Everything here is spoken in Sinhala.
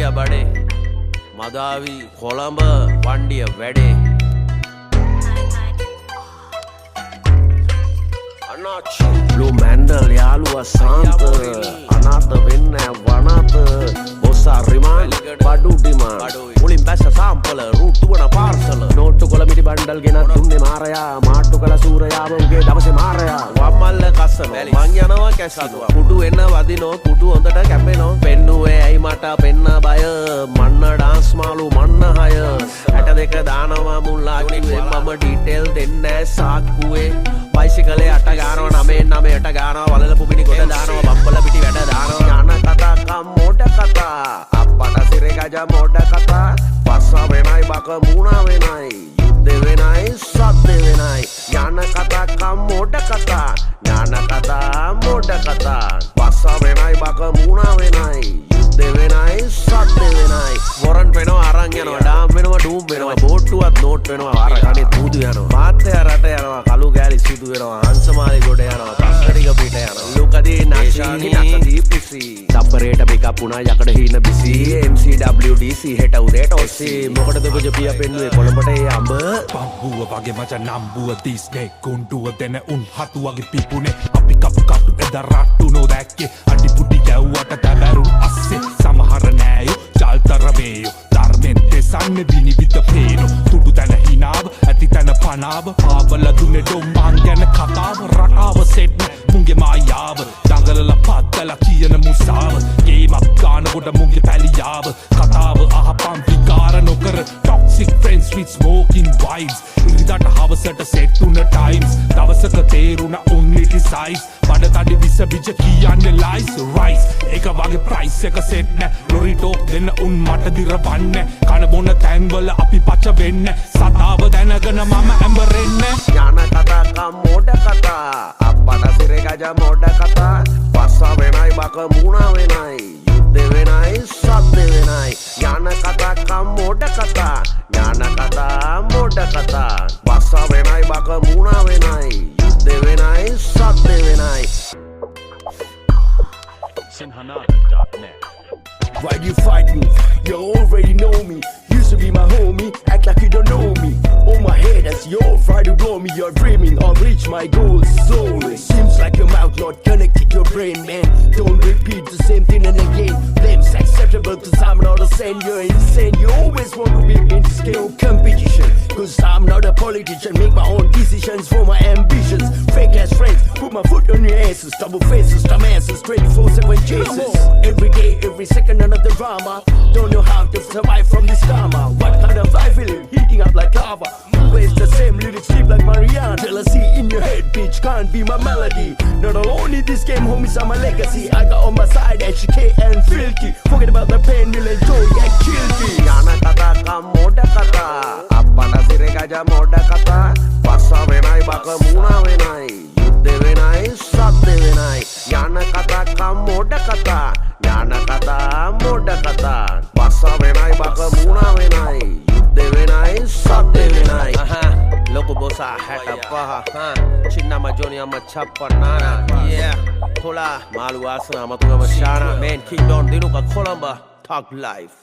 වණ්ඩිය බඩේ මදාවි කොළඹ වණ්ඩිය වැඩේ Blue Mandel යාළුවා සාන්ත අනාත වෙන්න වනාත බොස්සා රිමාන්ඩ් බඩු ඩිමාන්ඩ් මුලින් බැස්ස සාම්පල රූට් වන පාර්සල නෝට්ටු කොළ මිටි බණ්ඩල් ගෙනත් දුන්නේ මාරයා මාට්ටු කළ සූරයාව උගේ දවසේ මාරයා වම්මල්ල කස්සනෝ මං යනවා කැසිනෝ කුඩු එන්න වදිනෝ කුඩු හොඳට කැපෙනෝ පෙන්නුවේ ඇයි මට පෙන්න බය මන්න ඩාන්ස් මාළු මන්න හය 62 දානවා මුල්ලා කිව්වේ මම ඩීටේල් දෙන්නේ සාක්කුවේ බයිසිකලේ අට ගානවා නමෙන් නමයට ගානවා වලල පුපිනි කොට දානවා බම්බල පිටි වැඩ දානවා යන කතා කම් මොඩ කතා අප්පට සිරේ ගජ මොඩ කතා පස්ස වෙනයි බක මුණා වෙනයි යුද්ධ වෙනයි සද්ද වෙනයි යන කතා කම් මොඩ කතා ඥාන කතා මොඩ කතා පස්ස වෙනයි බක මුණා වෙනයි යුද්ධ වෙනයි සද්ද වෙනයි වොරන් වෙනවා අරන් යනවා ඩාම් වෙනවා ඩූම් වෙනවා බෝට්ටුවත් නෝට් වෙනවා අර කණේ දූදු යනවා මාත්‍ය රට යනවා කළු ගෑලි සුදු වෙනවා හංසමාලි ගොඩ යනවා පස්සරික පිට යනවා ලුකදී නැෂානි නැසදී පුසි සපරේට පිකප් උනා යකඩ හීන බිසි MCWDC හෙට උදේට ඔස්සි මොකටද ගොජ පිය පෙන්නුවේ කොළඹට ඒ අඹ පම්බුව වගේ මචන් නම්බුව දිස්නේ කුණ්ඩුව දෙන උන් හතු වගේ පිපුනේ අපි කපු කටු එද රට්ටු නොදැක්කේ අඩි පුඩි ගැව්වට තැබැරුන් අස්සේ සමහර නෑයෝ ජල්තර වේයෝ ධර්මෙන් දෙසන්නේ විනිවිද පේනෝ තුඩු තැන හිනාව ඇති තැන පනාව ආවල දුන්නේ ඩොම්බාන් ගැන කතාව රටාව සෙට් මුන්ගේ මායාව දඟලල පත්තල කියන මුසාව ගේමක් ගාන කොට මුන්ගේ පැලියාව කතාව අහපම් විකාර නොකර toxic friends with smoking vibes ඉරිදට හවසට සෙට් උන times දවසක තේරුණ only size බඩ තඩි විස බිජ කියන්නේ lies rice එක වගේ price එක සෙට් නැ ලොරි ටෝක් දෙන්න උන් මට දිරවන්න කන බොන තැන්වල අපි පච වෙන්න සතාව දැනගෙන මම ඇඹරෙන්න යන කතා කම් මොඩ කතා අප්පට සිරේ ගජ මොඩ කතා පස්ස වෙනයි බක මුණා වෙනයි යුද්ධ වෙනයි සද්ද වෙනයි යන කතා කම් මොඩ කතා ඥාන කතා මොඩ කතා පස්ස වෙනයි බක මුණා වෙනයි යුද්ධ වෙනයි සද්ද වෙනයි Sinhanada.net. Why you fight me? You already know me. Used to be my homie, act like you don't know me. Oh my head as your try to blow me. You're dreaming, I'll reach my goals slowly. Seems like your mouth not connected your brain, man. Don't repeat the same thing and again. Blame's acceptable cause I'm not a saint. You're insane, you always want to be in scale competition. Cause I'm not a politician, make my own decisions for my ambitions. Fake ass friends, put my foot on your asses. Double faces, dumbasses, 24/7 chases. Every day, every second, another drama. Don't know how to survive from this karma. What kind of life we live, heating up like lava. Always the same lyrics, sleep like Marianne. Jealousy in your head, bitch, can't be my melody. Not alone in this game, homies are my legacy. I got on my side, HK and Filthy. Forget about the pain, we'll enjoy and kill me. Yana kata kam moda kata appata sire gaja moda kata passa venai baka muna venai yudde venai sadde venai yana kata kam moda kata yana kata moda kata passa venai baka muna venai yudde venai sadde venai loco bossa hata paha chinna majoni amma chappanana yeah thola malu asana matuga mashana man king don dinuka kolamba talk life